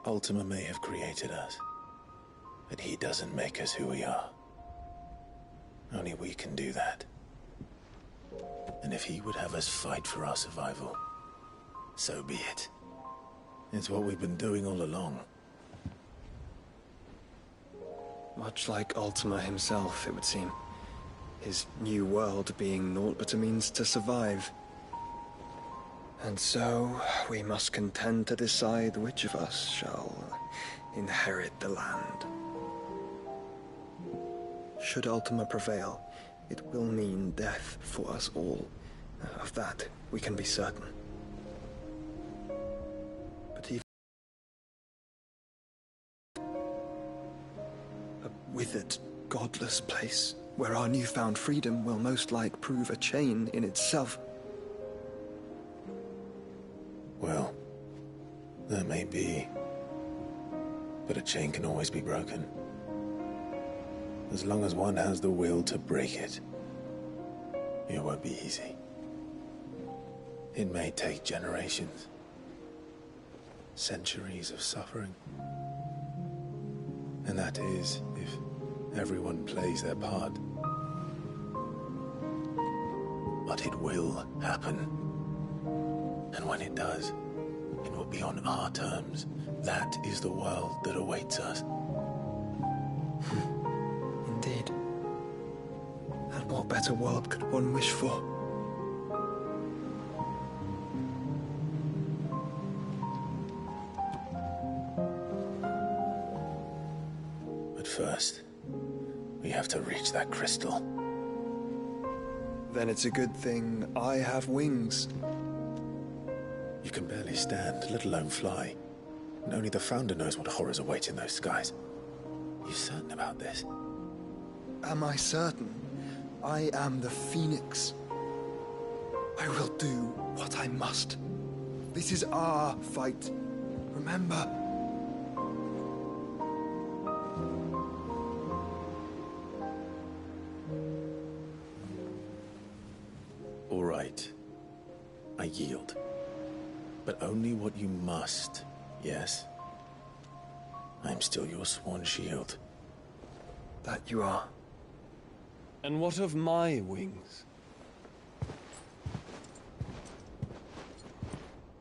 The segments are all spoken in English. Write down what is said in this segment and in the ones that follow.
Ultima may have created us, but he doesn't make us who we are. Only we can do that. And if he would have us fight for our survival, so be it. It's what we've been doing all along. Much like Ultima himself, it would seem. His new world being naught but a means to survive. And so, we must contend to decide which of us shall inherit the land. Should Ultima prevail, it will mean death for us all. Of that, we can be certain. But even a withered, godless place, where our newfound freedom will most like prove a chain in itself. Well, that may be. But a chain can always be broken. As long as one has the will to break it. It won't be easy. It may take generations. Centuries of suffering. And that is if everyone plays their part. But it will happen. And when it does, it will be on our terms. That is the world that awaits us. Indeed. And what better world could one wish for? But first, we have to reach that crystal. Then it's a good thing I have wings. You can barely stand, let alone fly. And only the Founder knows what horrors await in those skies. You certain about this? Am I certain? I am the Phoenix. I will do what I must. This is our fight. Remember? All right. I yield. But only what you must, yes? I'm still your sworn shield. That you are. And what of my wings?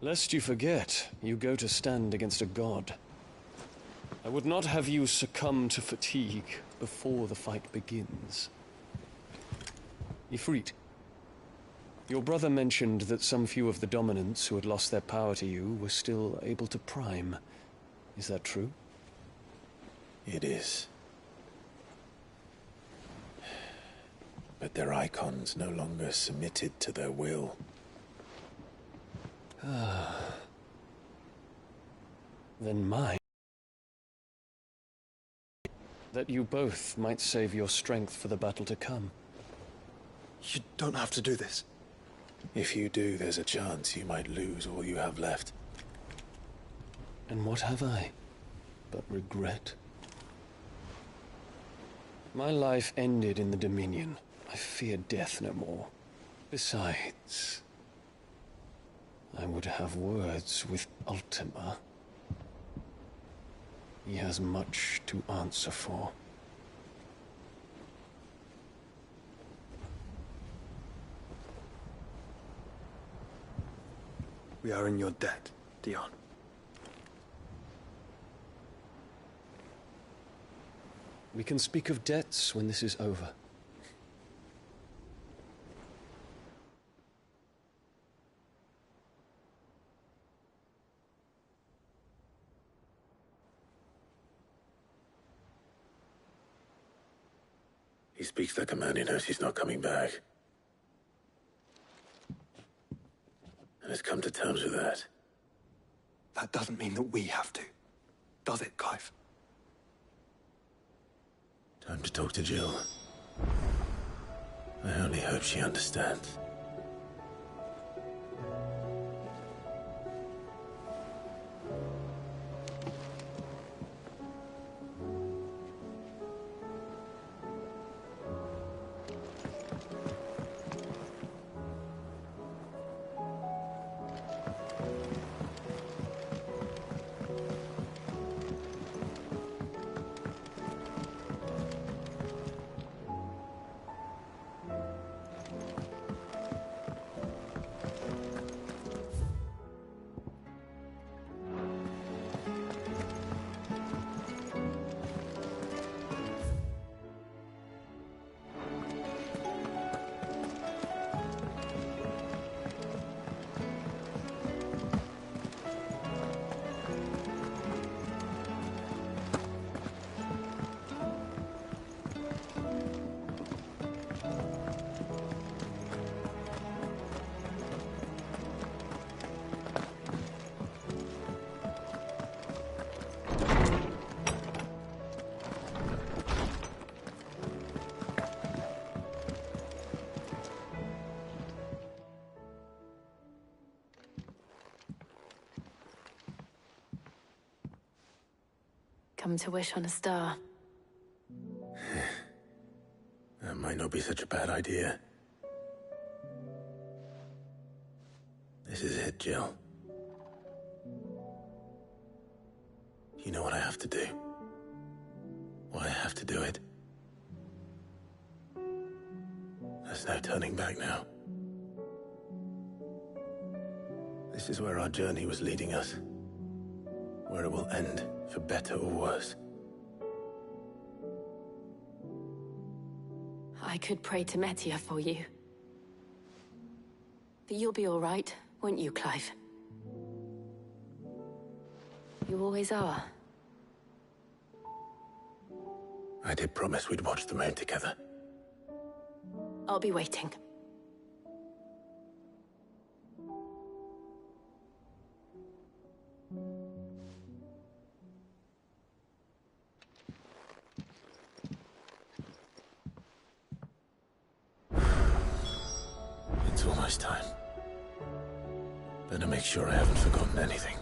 Lest you forget, you go to stand against a god. I would not have you succumb to fatigue before the fight begins. Ifrit, your brother mentioned that some few of the dominants who had lost their power to you were still able to prime. Is that true? It is. But their icons no longer submitted to their will. Then mine. That you both might save your strength for the battle to come. You don't have to do this. If you do, there's a chance you might lose all you have left. And what have I but regret? My life ended in the Dominion. I fear death no more. Besides, I would have words with Ultima. He has much to answer for. We are in your debt, Dion. We can speak of debts when this is over. He speaks like a man who knows he's not coming back. And has come to terms with that. That doesn't mean that we have to. Does it, Clive? Time to talk to Jill. I only hope she understands. come to wish on a star. That might not be such a bad idea. This is it, Jill. You know what I have to do. Why I have to do it. There's no turning back now. This is where our journey was leading us. Where it will end, for better or worse. I could pray to Metia for you. But you'll be all right, won't you, Clive? You always are. I did promise we'd watch the moon together. I'll be waiting. It's almost time. Better make sure I haven't forgotten anything.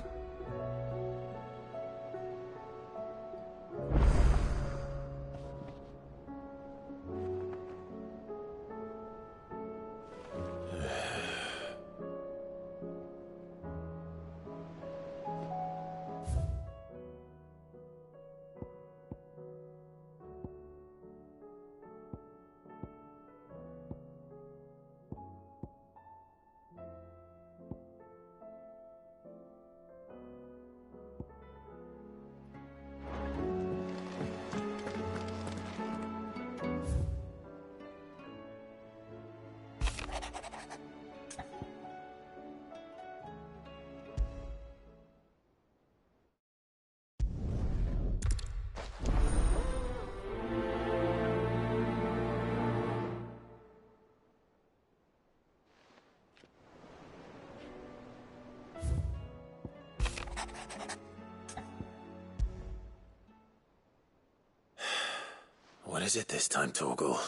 What is it this time, Torgal?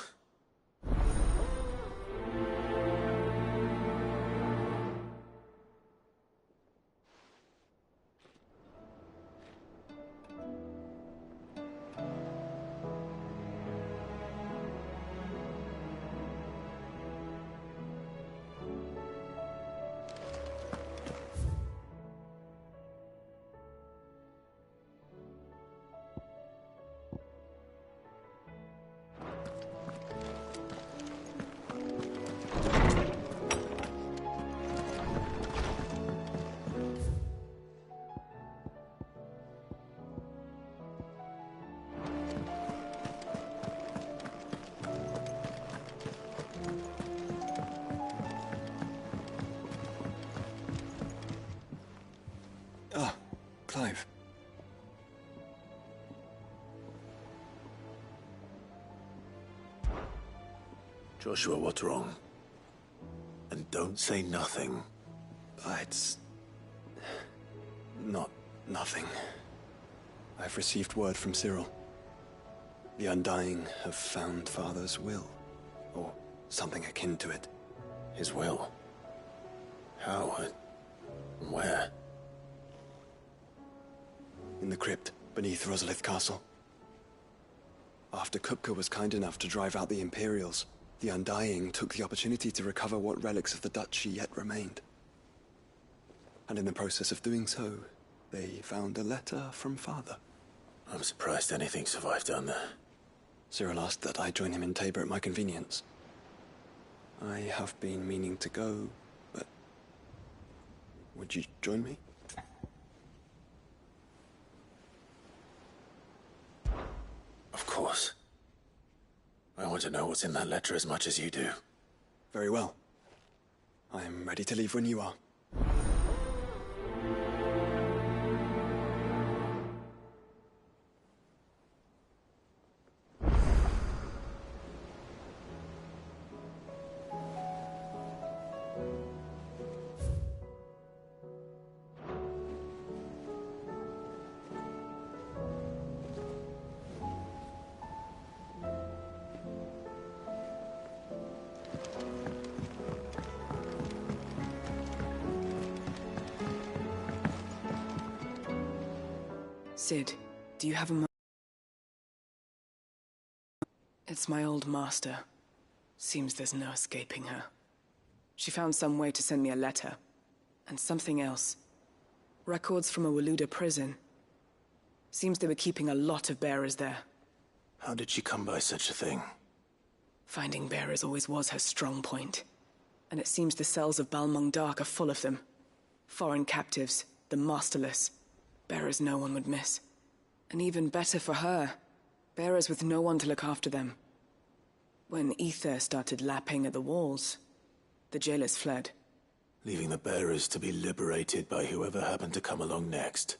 Clive. Joshua, what's wrong? And don't say nothing. It's... nothing. I've received word from Cyril. The Undying have found Father's will. Or something akin to it. His will? How? Where? In the crypt beneath Rosalith Castle. After Kupka was kind enough to drive out the Imperials, the Undying took the opportunity to recover what relics of the Duchy yet remained. And in the process of doing so, they found a letter from Father. I'm surprised anything survived down there. Cyril asked that I join him in Tabor at my convenience. I have been meaning to go, but... would you join me? Of course. I want to know what's in that letter as much as you do. Very well. I am ready to leave when you are. Cid, Do you have a moment? It's my old master. Seems there's no escaping her. She found some way to send me a letter. And something else. Records from a Waluda prison. Seems they were keeping a lot of bearers there. How did she come by such a thing? Finding bearers always was her strong point. And it seems the cells of Balmung Dark are full of them. Foreign captives, the masterless. Bearers no one would miss. And even better for her, bearers with no one to look after them. When ether started lapping at the walls, the jailers fled. Leaving the bearers to be liberated by whoever happened to come along next.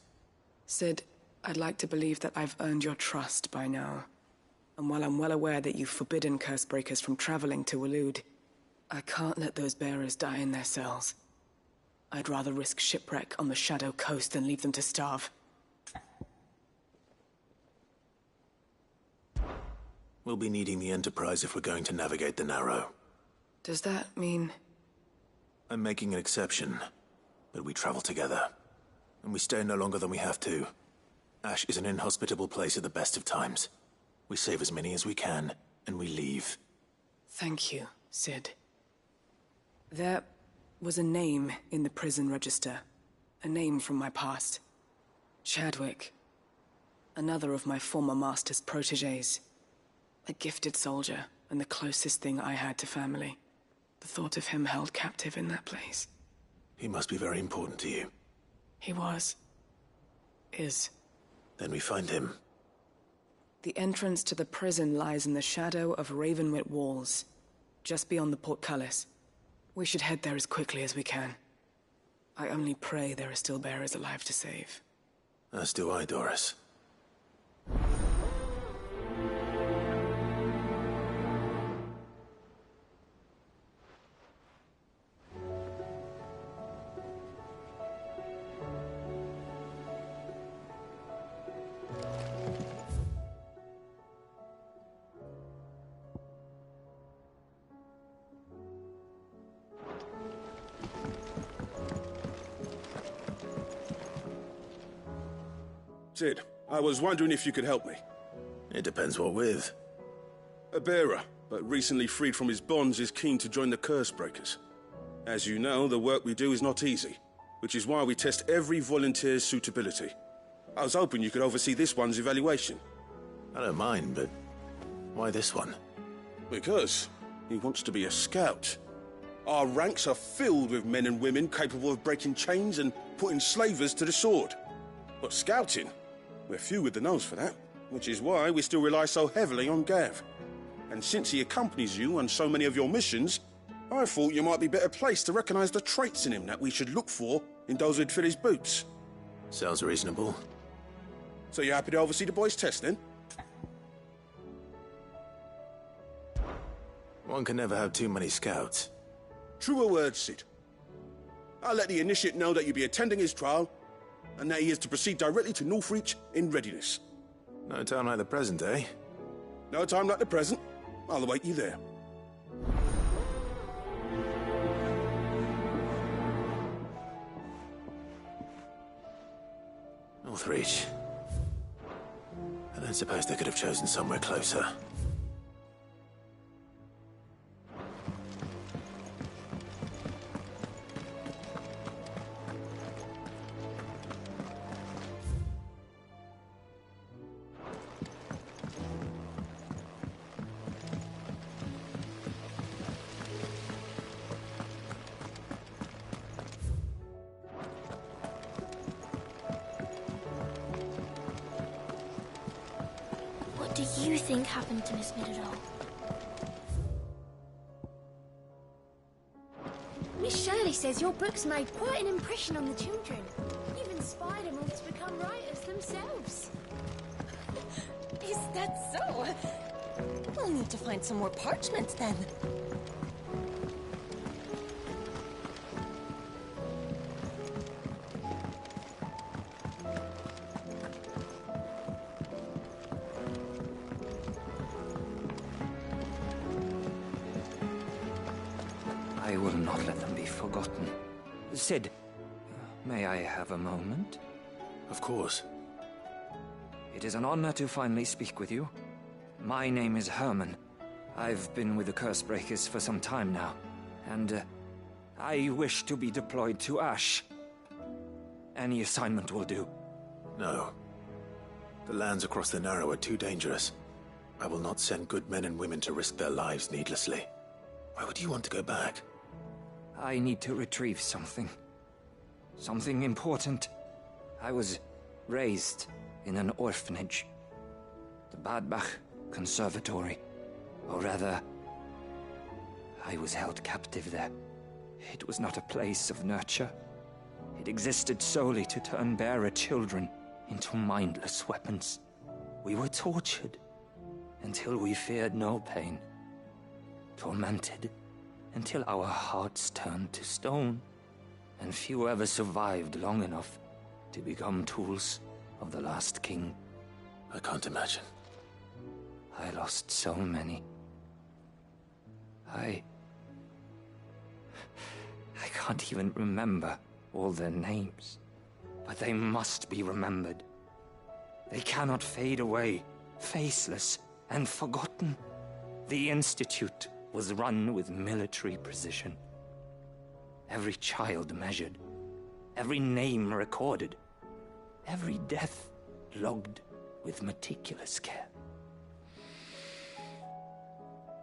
Sid, I'd like to believe that I've earned your trust by now. And while I'm well aware that you've forbidden Cursebreakers from traveling to Waloed, I can't let those bearers die in their cells. I'd rather risk shipwreck on the Shadow Coast than leave them to starve. We'll be needing the Enterprise if we're going to navigate the Narrow. Does that mean... I'm making an exception, but we travel together. And we stay no longer than we have to. Ash is an inhospitable place at the best of times. We save as many as we can, and we leave. Thank you, Sid. There was a name in the prison register. A name from my past. Chadwick. Another of my former master's protégés. A gifted soldier, and the closest thing I had to family. The thought of him held captive in that place. He must be very important to you. He was. Is. Then we find him. The entrance to the prison lies in the shadow of Ravenwit Walls, just beyond the portcullis. We should head there as quickly as we can. I only pray there are still bearers alive to save. As do I, Doris. Sid, I was wondering if you could help me. It depends what with. A bearer, but recently freed from his bonds, is keen to join the Cursebreakers. As you know, the work we do is not easy, which is why we test every volunteer's suitability. I was hoping you could oversee this one's evaluation. I don't mind, but why this one? Because he wants to be a scout. Our ranks are filled with men and women capable of breaking chains and putting slavers to the sword. But scouting? We're few with the nose for that, which is why we still rely so heavily on Gav. And since he accompanies you on so many of your missions, I thought you might be better placed to recognize the traits in him that we should look for in those who'd fill his boots. Sounds reasonable. So you're happy to oversee the boys' test, then? One can never have too many scouts. Truer words, Sid. I'll let the initiate know that you'll be attending his trial, and that he is to proceed directly to Northreach in readiness. No time like the present, eh? No time like the present. I'll await you there. Northreach. I don't suppose they could have chosen somewhere closer. What do you think happened to Miss Middledore? Miss Shirley says your books made quite an impression on the children. Even inspired them all to become writers themselves. Is that so? We'll need to find some more parchment then. I will not let them be forgotten. Sid, may I have a moment? Of course. It is an honor to finally speak with you. My name is Herman. I've been with the Cursebreakers for some time now, and I wish to be deployed to Ash. Any assignment will do. No. The lands across the Narrow are too dangerous. I will not send good men and women to risk their lives needlessly. Why would you want to go back? I need to retrieve something. Something important. I was raised in an orphanage. The Badbach Conservatory. Or rather, I was held captive there. It was not a place of nurture. It existed solely to turn bearer children into mindless weapons. We were tortured until we feared no pain. Tormented until our hearts turned to stone. And few ever survived long enough to become tools of the last king. I can't imagine. I lost so many. I can't even remember all their names. But they must be remembered. They cannot fade away, faceless and forgotten. The Institute was run with military precision. Every child measured, every name recorded, every death logged with meticulous care.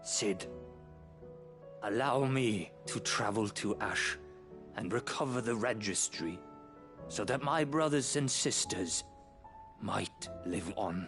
Cid, allow me to travel to Ash and recover the registry so that my brothers and sisters might live on.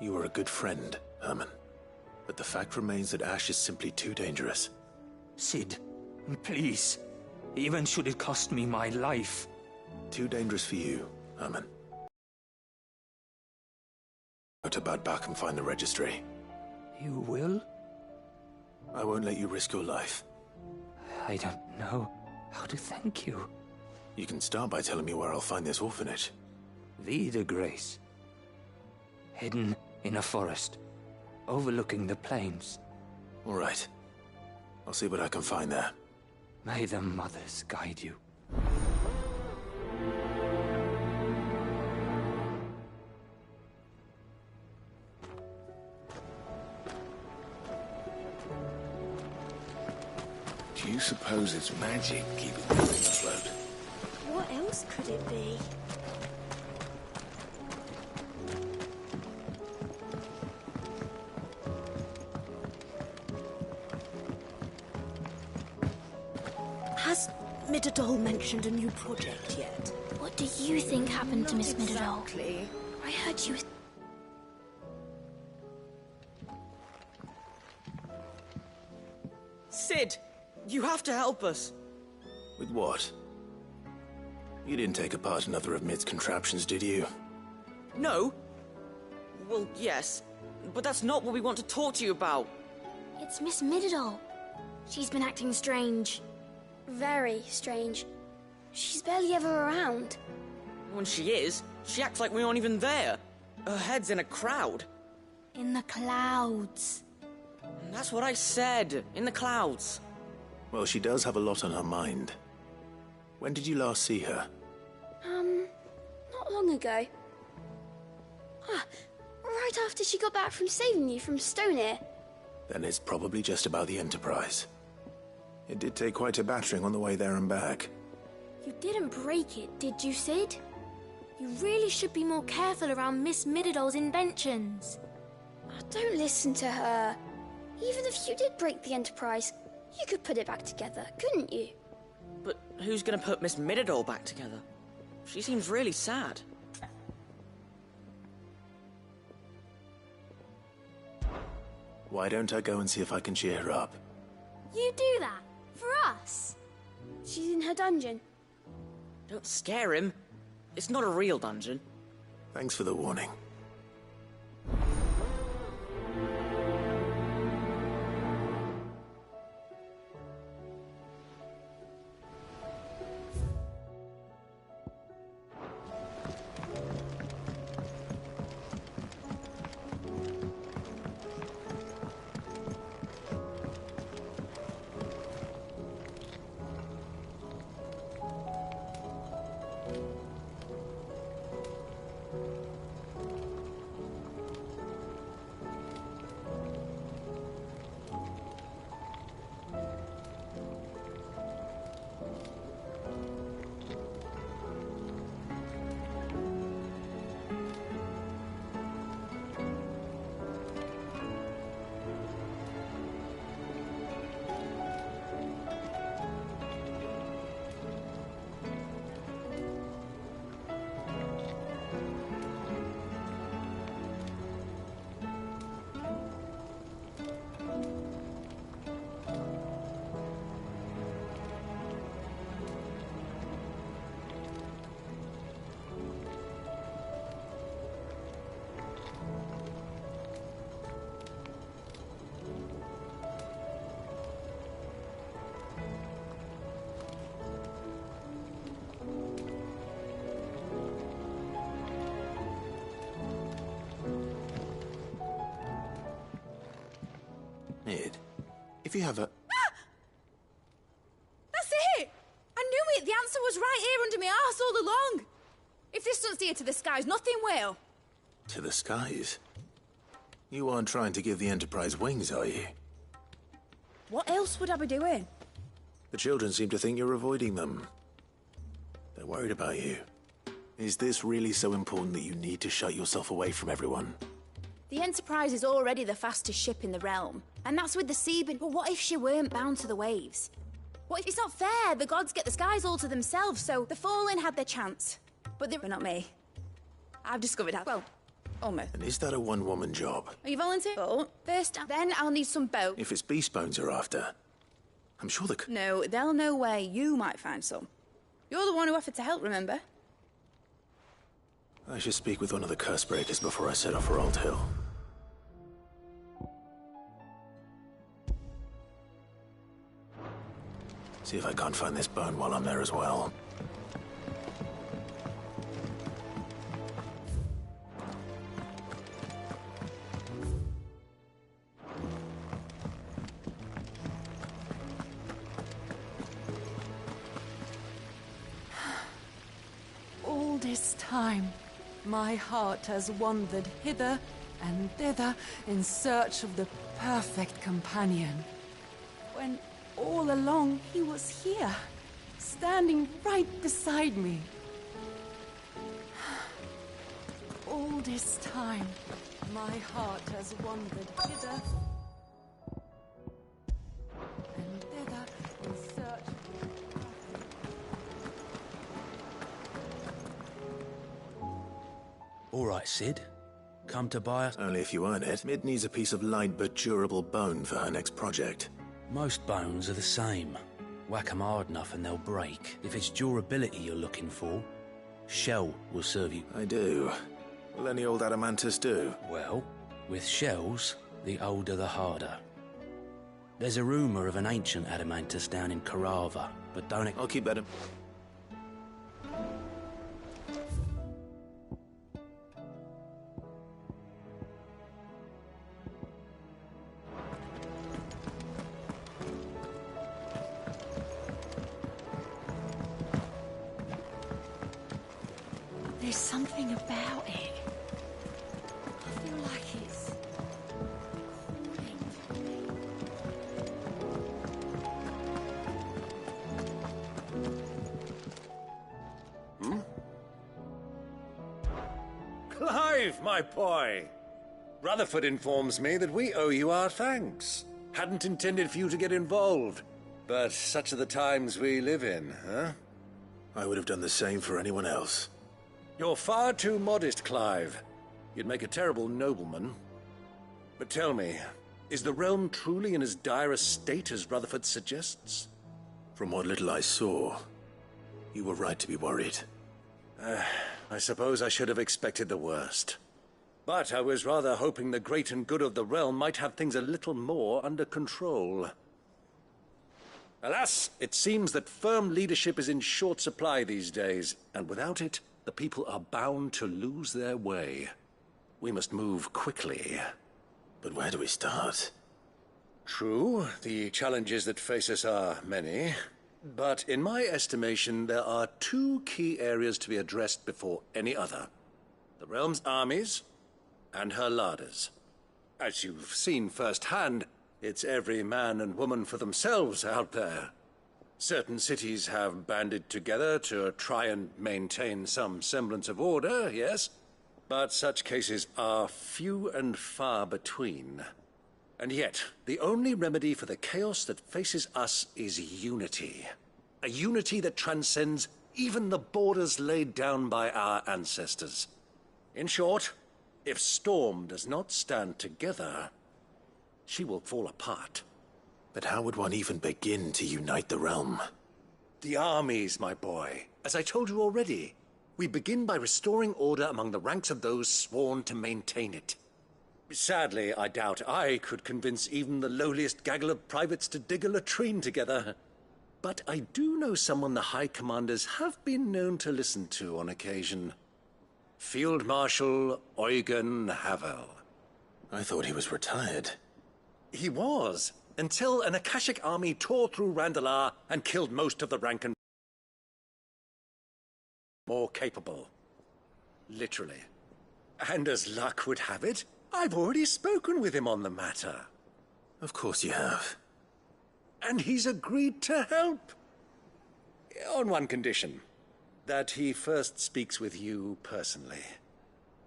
You are a good friend, Herman. But the fact remains that Ash is simply too dangerous. Cid, please. Even should it cost me my life. Too dangerous for you, Herman. Go to Badbach and find the registry. You will? I won't let you risk your life. I don't know how to thank you. You can start by telling me where I'll find this orphanage. Vida Grace. Hidden in a forest, overlooking the plains. All right. I'll see what I can find there. May the mothers guide you. Do you suppose it's magic keeping the thing afloat? What else could it be? Has Midadol mentioned a new project yet? What do you think happened to Miss Midadol? Exactly. I heard she was... Cid! You have to help us! With what? You didn't take apart another of Mid's contraptions, did you? No. Well, yes. But that's not what we want to talk to you about. It's Miss Midadol. She's been acting strange. Very strange. She's barely ever around. When she is, she acts like we aren't even there. Her head's in a crowd. In the clouds. And that's what I said. In the clouds. Well, she does have a lot on her mind. When did you last see her? Not long ago. Right after she got back from saving you from Stonehir. Then it's probably just about the Enterprise. It did take quite a battering on the way there and back. You didn't break it, did you, Cid? You really should be more careful around Miss Midadol's inventions. Don't listen to her. Even if you did break the Enterprise, you could put it back together, couldn't you? But who's gonna put Miss Midadol back together? She seems really sad. Why don't I go and see if I can cheer her up? You do that? For us? She's in her dungeon. Don't scare him. It's not a real dungeon. Thanks for the warning. Nid, if you have a... That's it! I knew it! The answer was right here under my arse all along! If this doesn't steer to the skies, nothing will! To the skies? You aren't trying to give the Enterprise wings, are you? What else would I be doing? The children seem to think you're avoiding them. They're worried about you. Is this really so important that you need to shut yourself away from everyone? The Enterprise is already the fastest ship in the realm, and that's with the Seabin. But what if she weren't bound to the waves? What if it's not fair? The gods get the skies all to themselves, so the Fallen had their chance. But they were not me. I've discovered how. Well, almost. And is that a one-woman job? Are you volunteering? Oh, first, then I'll need some boat. If it's beast bones you're after, I'm sure the... No, they'll know where you might find some. You're the one who offered to help, remember? I should speak with one of the curse breakers before I set off for Old Hill. See if I can't find this bone while I'm there as well. All this time, my heart has wandered hither and thither in search of the perfect companion. When all along he was here, standing right beside me. All this time, my heart has wandered hither and thither in search of the All right, Sid. Come to buy us... Only if you earn it. Mid needs a piece of light but durable bone for her next project. Most bones are the same. Whack 'em hard enough and they'll break. If it's durability you're looking for, shell will serve you. I do. Will any old adamantus do? Well, with shells, the older the harder. There's a rumour of an ancient adamantus down in Carava, but don't... I'll keep that in... There's something about it. I feel like it's Clive, my boy! Rutherford informs me that we owe you our thanks. Hadn't intended for you to get involved, but such are the times we live in, huh? I would have done the same for anyone else. You're far too modest, Clive. You'd make a terrible nobleman. But tell me, Is the realm truly in as dire a state as Rutherford suggests? From what little I saw, you were right to be worried. I suppose I should have expected the worst. But I was rather hoping the great and good of the realm might have things a little more under control. Alas, it seems that firm leadership is in short supply these days, and without it, the people are bound to lose their way. We must move quickly. But where do we start? True, the challenges that face us are many. But in my estimation, there are two key areas to be addressed before any other. The realm's armies and her larders. As you've seen firsthand, it's every man and woman for themselves out there. Certain cities have banded together to try and maintain some semblance of order, yes, but such cases are few and far between. And yet, the only remedy for the chaos that faces us is unity. A unity that transcends even the borders laid down by our ancestors. In short, if Storm does not stand together, she will fall apart. But how would one even begin to unite the realm? The armies, my boy. As I told you already, we begin by restoring order among the ranks of those sworn to maintain it. Sadly, I doubt I could convince even the lowliest gaggle of privates to dig a latrine together. But I do know someone the High Commanders have been known to listen to on occasion. Field Marshal Eugen Havel. I thought he was retired. He was, until an Akashic army tore through Randalar and killed most of the rank and more capable. Literally. And as luck would have it, I've already spoken with him on the matter. Of course you have. And he's agreed to help. On one condition. That he first speaks with you personally.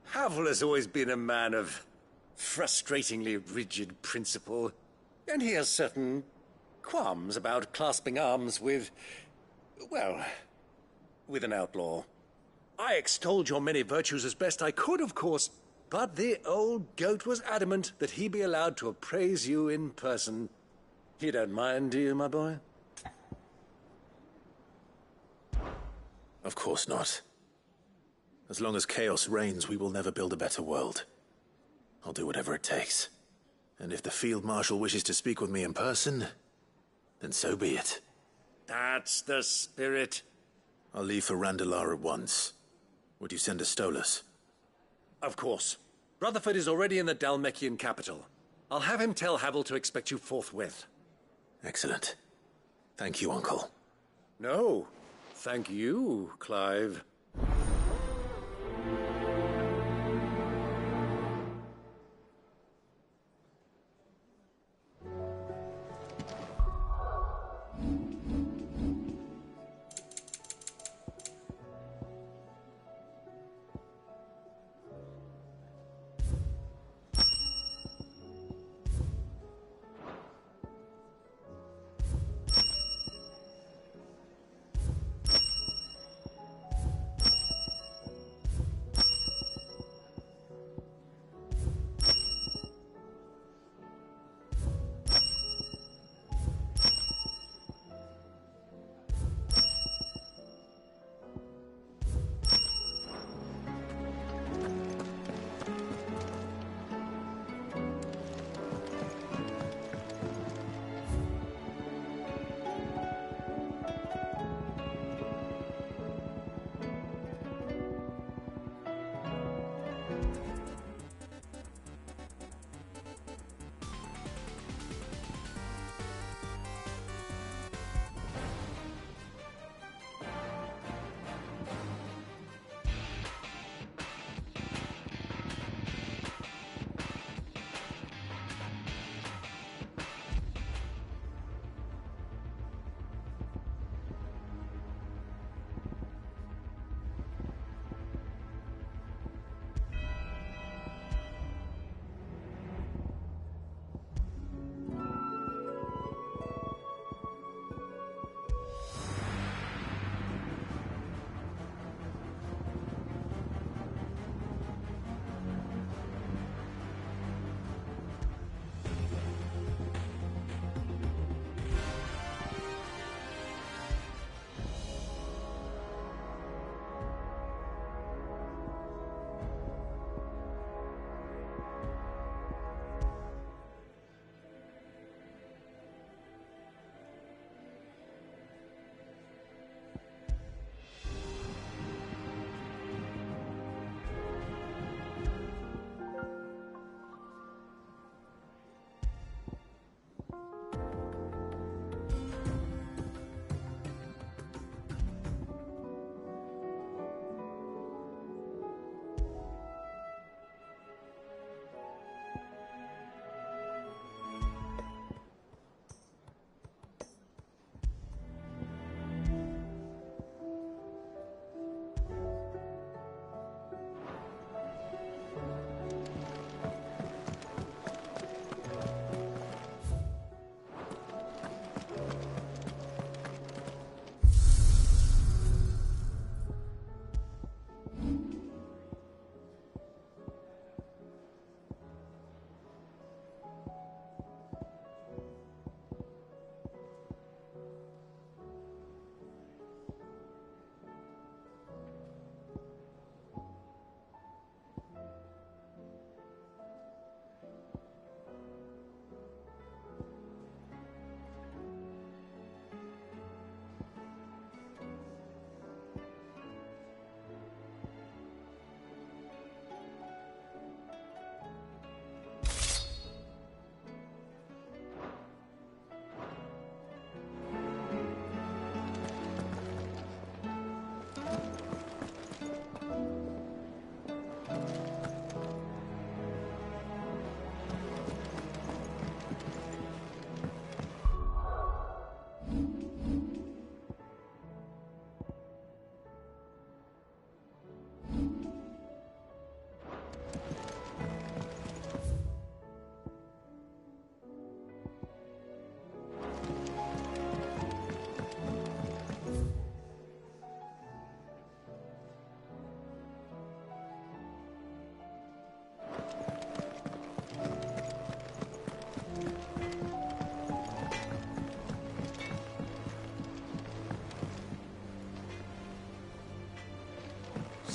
Havel has always been a man of frustratingly rigid principle, and he has certain qualms about clasping arms with, well, with an outlaw. I extolled your many virtues as best I could, of course, but the old goat was adamant that he be allowed to appraise you in person. You don't mind, do you, my boy? Of course not. As long as chaos reigns, we will never build a better world. I'll do whatever it takes. And if the Field Marshal wishes to speak with me in person, then so be it. That's the spirit. I'll leave for Randalar at once. Would you send a Stolas? Of course. Rutherford is already in the Dhalmekian capital. I'll have him tell Havel to expect you forthwith. Excellent. Thank you, Uncle. No, thank you, Clive.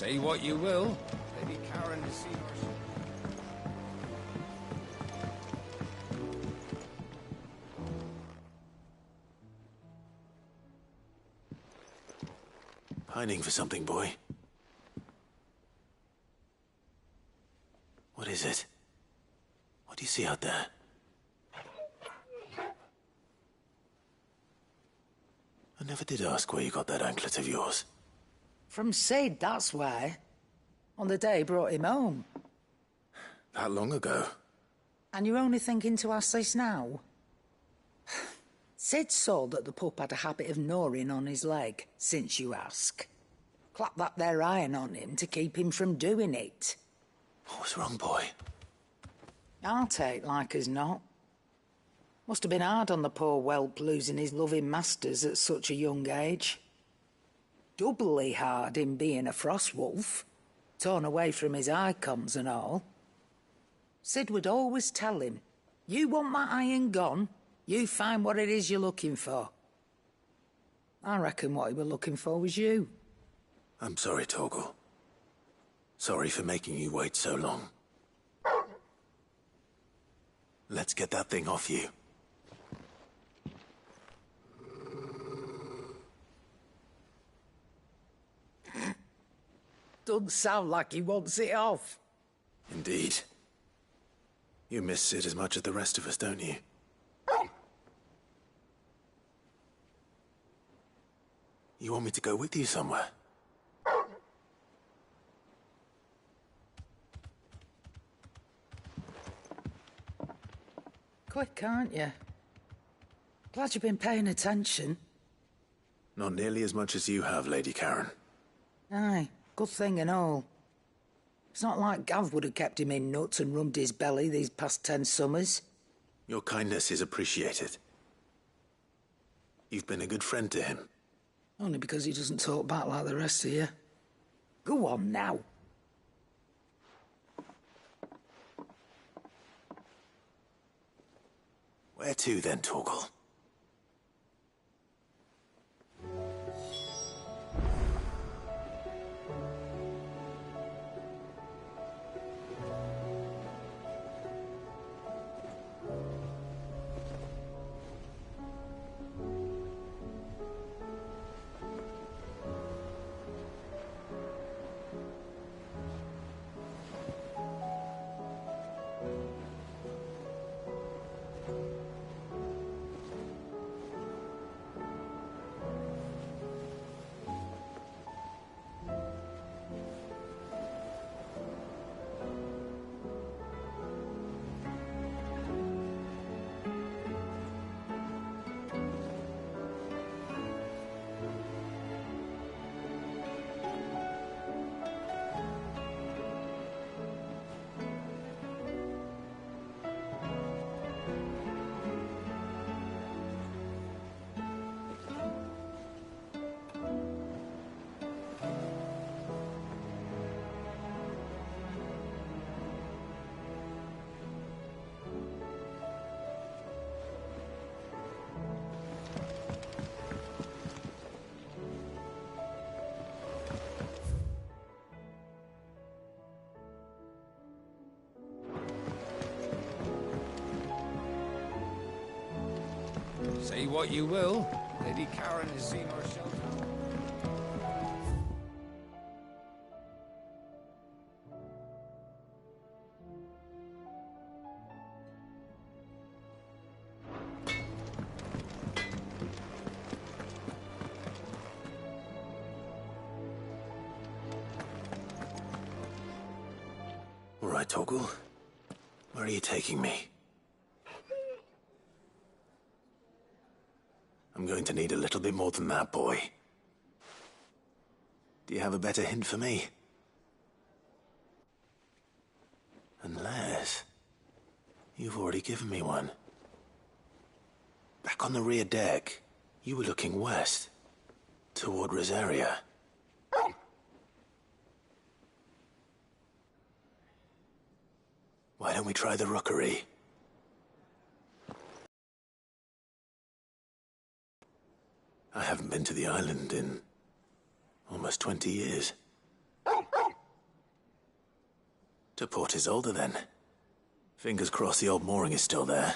Say what you will. Lady Karen has seen her... Pining for something, boy. What is it? What do you see out there? I never did ask where you got that anklet of yours. From Sid, that's why. On the day he brought him home. That long ago? And you're only thinking to ask this now? Sid saw that the pup had a habit of gnawing on his leg, since you ask. Clap that there iron on him to keep him from doing it. What was wrong, boy? I'll take like as not. Must have been hard on the poor whelp losing his loving masters at such a young age. Doubly hard in being a frost wolf, torn away from his icons and all. Sid would always tell him, you want that iron gone, you find what it is you're looking for. I reckon what he were looking for was you. I'm sorry, Torgal. Sorry for making you wait so long. Let's get that thing off you. Doesn't sound like he wants it off. Indeed. You miss Sid as much as the rest of us, don't you? You want me to go with you somewhere? Quick, aren't you? Glad you've been paying attention. Not nearly as much as you have, Lady Karen. Aye, good thing and all. It's not like Gav would have kept him in nuts and rubbed his belly these past 10 summers. Your kindness is appreciated. You've been a good friend to him. Only because he doesn't talk back like the rest of you. Go on now. Where to then, Torgal? Say what you will. Lady Karen has seen our shelter. All right, Torgal. Where are you taking me? I'm going to need a little bit more than that, boy. Do you have a better hint for me? Unless... you've already given me one. Back on the rear deck, you were looking west, toward Rosaria. Why don't we try the rookery? I haven't been to the island in almost 20 years. To Port Isolde, then. Fingers crossed the old mooring is still there.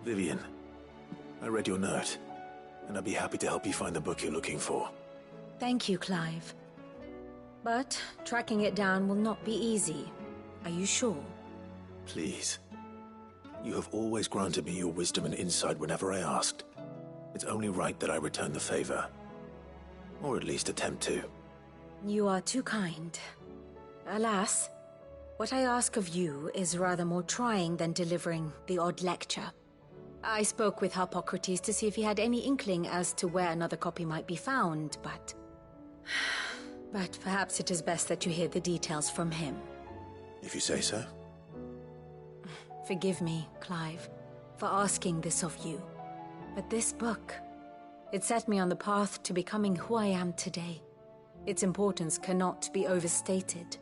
Vivian, I read your note, and I'd be happy to help you find the book you're looking for. Thank you, Clive. But tracking it down will not be easy. Are you sure? Please. You have always granted me your wisdom and insight whenever I asked. It's only right that I return the favor. Or at least attempt to. You are too kind. Alas, what I ask of you is rather more trying than delivering the odd lecture. I spoke with Harpocrates to see if he had any inkling as to where another copy might be found, but perhaps it is best that you hear the details from him. If you say so. Forgive me, Clive, for asking this of you. But this book, it set me on the path to becoming who I am today. Its importance cannot be overstated.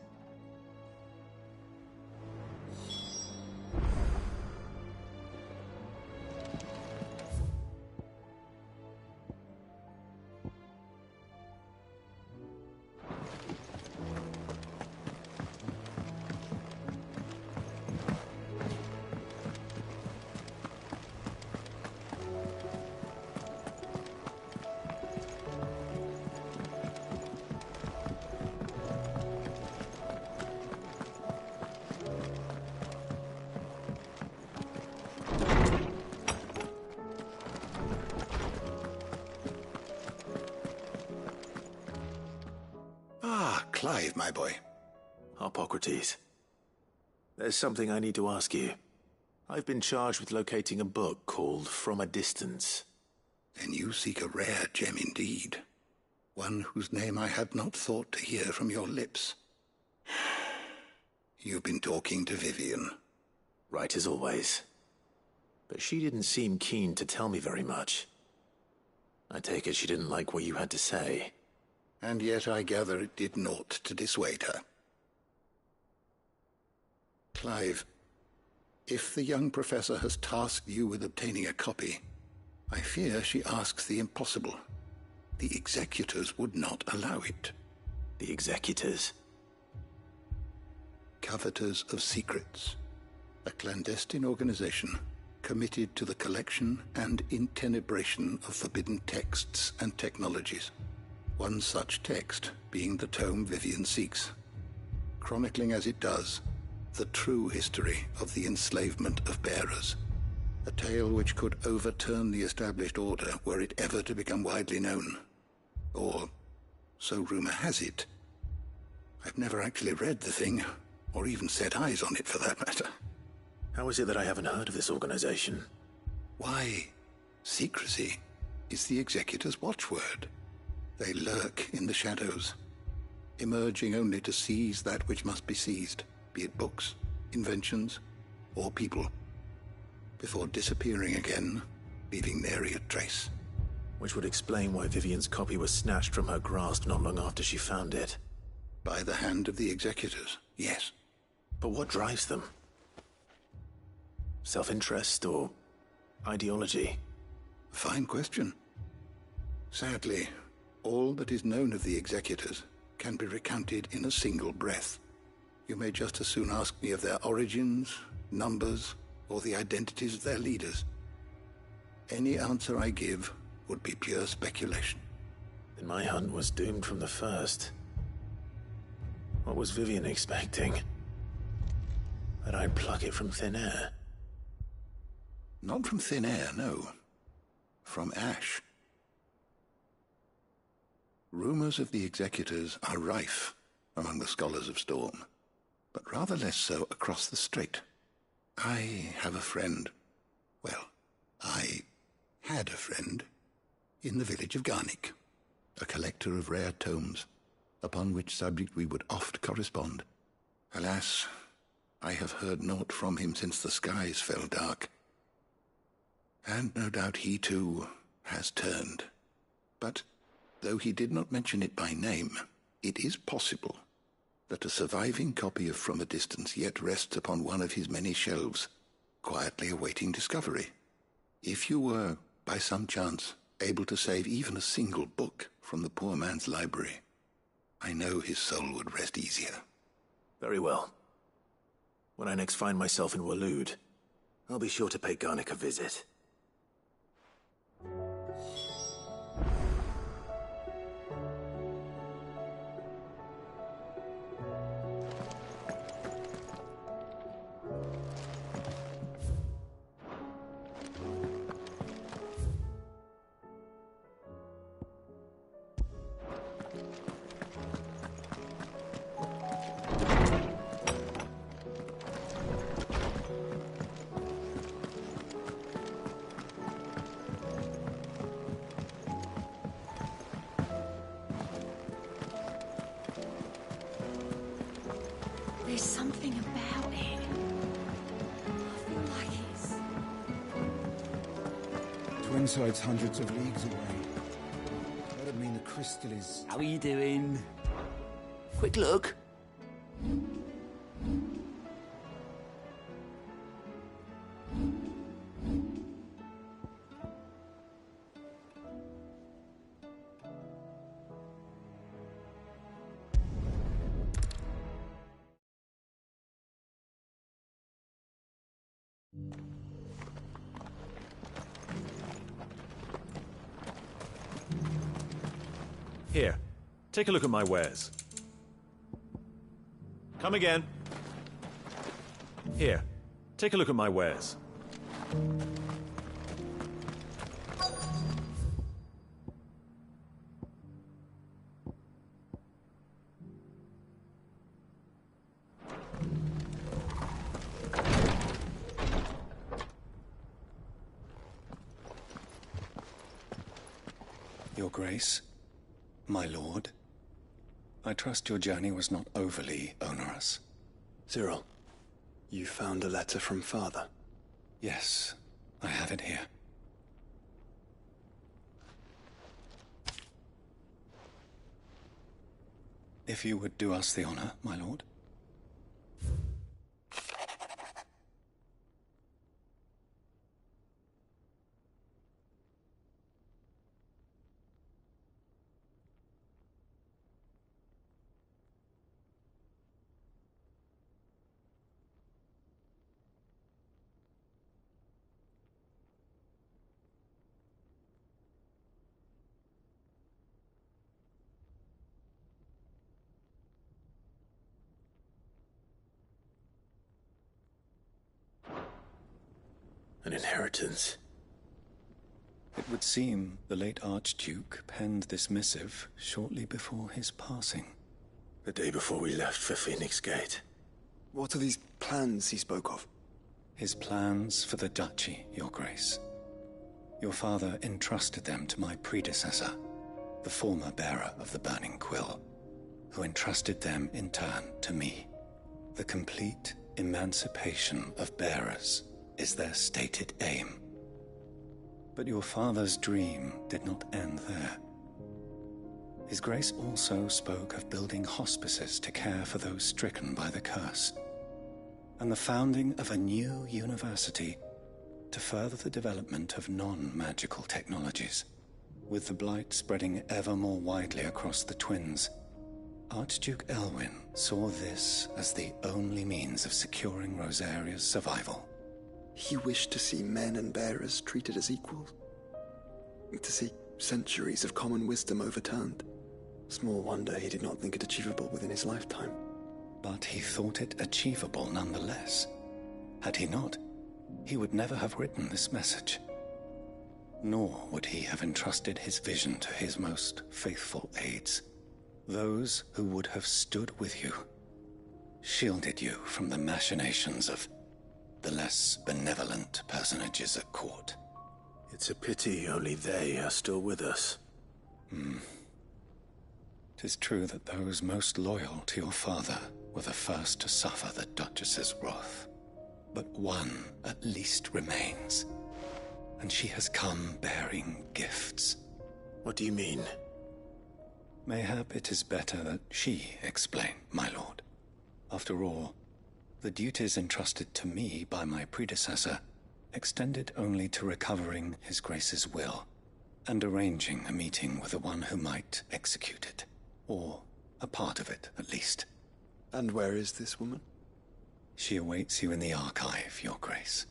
Clive, my boy. Harpocrates. There's something I need to ask you. I've been charged with locating a book called From a Distance. Then you seek a rare gem indeed. One whose name I had not thought to hear from your lips. You've been talking to Vivian. Right as always. But she didn't seem keen to tell me very much. I take it she didn't like what you had to say. And yet I gather it did naught to dissuade her. Clive, if the young professor has tasked you with obtaining a copy, I fear she asks the impossible. The executors would not allow it. The executors? Coveters of Secrets, a clandestine organization committed to the collection and intenebration of forbidden texts and technologies. One such text being the tome Vivian seeks, chronicling as it does the true history of the enslavement of bearers, a tale which could overturn the established order were it ever to become widely known. Or, so rumor has it. I've never actually read the thing, or even set eyes on it for that matter. How is it that I haven't heard of this organization? Why, secrecy is the executor's watchword. They lurk in the shadows, emerging only to seize that which must be seized, be it books, inventions, or people, before disappearing again, leaving nary a trace. Which would explain why Vivian's copy was snatched from her grasp not long after she found it. By the hand of the executors, yes. But what drives them? Self-interest or ideology? Fine question. Sadly, all that is known of the executors can be recounted in a single breath. You may just as soon ask me of their origins, numbers, or the identities of their leaders. Any answer I give would be pure speculation. Then my hunt was doomed from the first. What was Vivian expecting? That I'd pluck it from thin air? Not from thin air, no. from Ash. Rumors of the Executors are rife among the Scholars of Storm, but rather less so across the Strait. I have a friend. Well, I had a friend in the village of Garnick, a collector of rare tomes, upon which subject we would oft correspond. Alas, I have heard naught from him since the skies fell dark. And no doubt he too has turned. But though he did not mention it by name, it is possible that a surviving copy of From a Distance yet rests upon one of his many shelves, quietly awaiting discovery. If you were, by some chance, able to save even a single book from the poor man's library, I know his soul would rest easier. Very well. When I next find myself in Waloed, I'll be sure to pay Garnick a visit. There's something about it. I feel like it's... Twinside's hundreds of leagues away. That'd mean the crystal is... How are you doing? Quick look. Here, take a look at my wares. Come again. Here, take a look at my wares. Your Grace, my lord, I trust your journey was not overly onerous. Cyril, you found a letter from Father? Yes, I have it here. If you would do us the honor, my lord. An inheritance. It would seem the late Archduke penned this missive shortly before his passing. The day before we left for Phoenix Gate. What are these plans he spoke of? His plans for the duchy, Your Grace. Your father entrusted them to my predecessor, the former bearer of the Burning Quill, who entrusted them in turn to me. The complete emancipation of bearers is their stated aim. But your father's dream did not end there. His Grace also spoke of building hospices to care for those stricken by the curse, and the founding of a new university to further the development of non-magical technologies. With the blight spreading ever more widely across the Twins, Archduke Elwyn saw this as the only means of securing Rosaria's survival. He wished to see men and bearers treated as equals. To see centuries of common wisdom overturned. Small wonder he did not think it achievable within his lifetime. But he thought it achievable nonetheless. Had he not, he would never have written this message. Nor would he have entrusted his vision to his most faithful aides, those who would have stood with you, shielded you from the machinations of the less benevolent personages at court. It's a pity only they are still with us. 'Tis true that those most loyal to your father were the first to suffer the Duchess's wrath. But one at least remains, and she has come bearing gifts. What do you mean? Mayhap it is better that she explain, my lord. After all, the duties entrusted to me by my predecessor extended only to recovering His Grace's will and arranging a meeting with the one who might execute it, or a part of it at least. And where is this woman? She awaits you in the archive, Your Grace.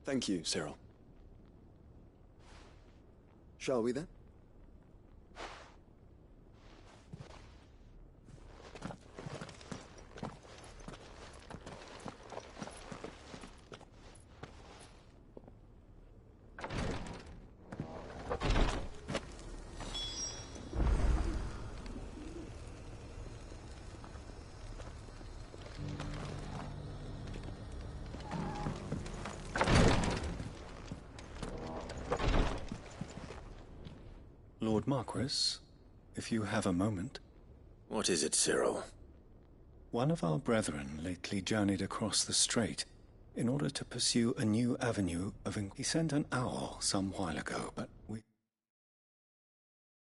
Thank you, Cyril. Shall we then? Lord Marquis, if you have a moment. What is it, Cyril? One of our brethren lately journeyed across the strait in order to pursue a new avenue of... He sent an owl some while ago, but we...